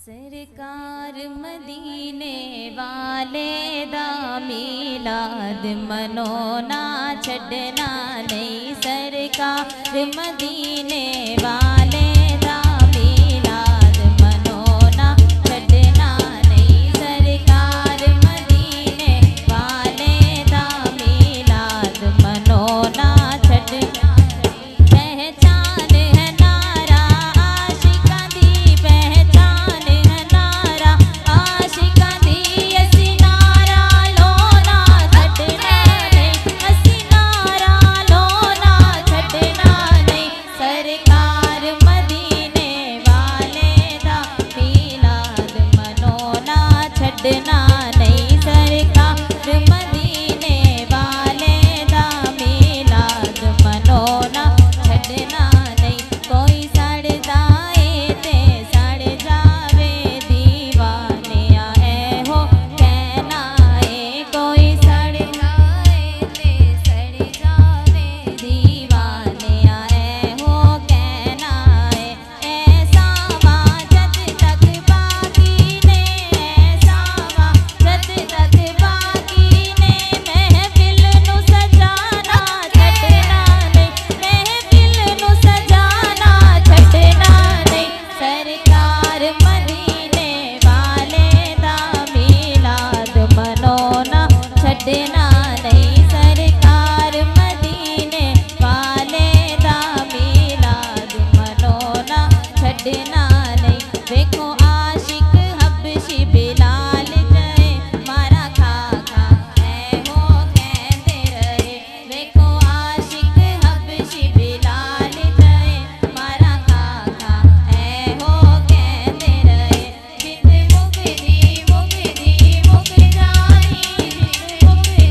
सरकार मदीने वाले दा मीलाद मनोना छड़ना नहीं। सरकार मदीने वाले दा मीलाद मनोना छड़ना नहीं। सरकार मदीने वाले दा मीलाद मनोना छड़ना। पहचान है नारा आशिकां दी, पहचान है नारा आशिकां दी। असी नारा लोना छड़ना नहीं, असी नारा लोना छड़ना नहीं। सरकार मदीने वाले दा मीलाद मनोना छड़ना नहीं। सरकार मदीने वाले दा मीलाद मनोना छड़ना नहीं। कोई सड़दा ए ते सड़ जावे दीवाने आए हो कहना है। कोई सड़दा ए ते सड़ जावे दीवाने आए हो कहना है। ऐसा जद तक बाकी ने, ऐसा जद तक बाकी ने महफिल नू सजाना छड़ना नहीं। महफिल नू सजाना छड़ना नहीं। सरकार मदीने वाले दा मीलाद मनोना छड़ना नहीं। सरकार मदीने वाले दा मीलाद मनोना छड़ना नहीं। देखो आशिक हबशी बिलाल जाए मारा खा खा है हो कहते रहे। देखो आशिक हबशी बिलाल जाए मारा खा खा है हो कहते रहे। जिद मुगदी मुगदी मुग जानी, जिद मुगदी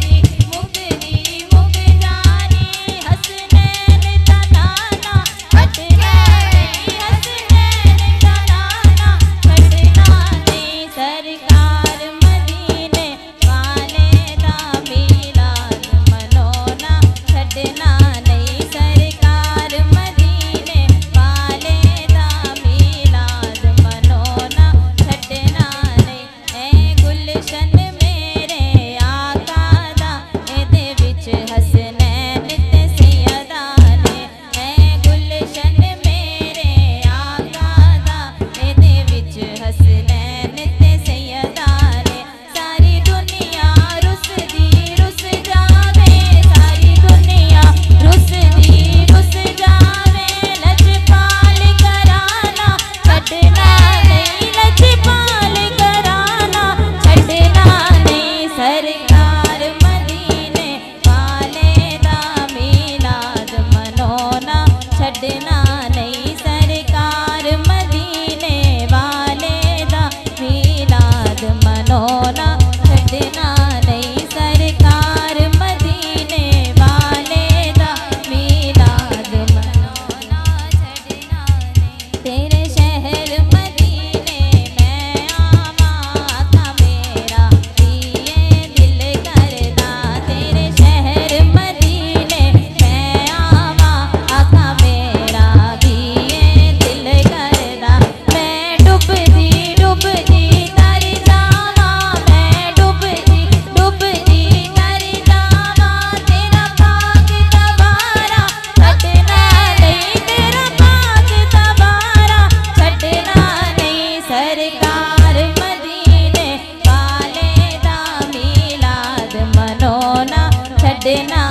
मुगदी मुग जानी। हसनैन दा नाना छड़ना नहीं, हसनैन दा नाना छड़ना नहीं। सरकार मदीने वाले दा मीलाद मनोना छड़ना नहीं। सरकार मदीने वाले दा मीलाद मनोना छड़ना नहीं। ऐ गुलशन मेरे आका दा एदे विच हसनैन ते सैयदा ने। ऐ गुलशन मेरे आका दा एदे विच हसनैन ते सैयदा ने। सारी दुनिया रुसदी रुस जावे, सारी दुनिया रुसदी रुस जावे। लजपाल कराना छड़ना नहीं, लजपाल कराना छड़ना नहीं। सरकार मदीने वाले दा मीलाद मनोना छड़ना नहीं। सरकार मदीने वाले दा मीलाद मनोना छड़ना नहीं। सरकार मदीने वाले दा मीलाद मनोना छड़ना नहीं। तेरे शहर मदीने मैं आवा आका मेरा दिए दिल करदा। तेरे शहर मदीने मैं आवा आका मेरा दिए दिल करदा। मैं डुबदी डुबदी तर जावा, मैं डुबदी डुबदी तर जावा। तेरा पाक तबारा छड़ना नहीं, तेरा पाक तबारा छड़ना नहीं। सरकार मदीने वाले दा मीलाद मनोना छड़ना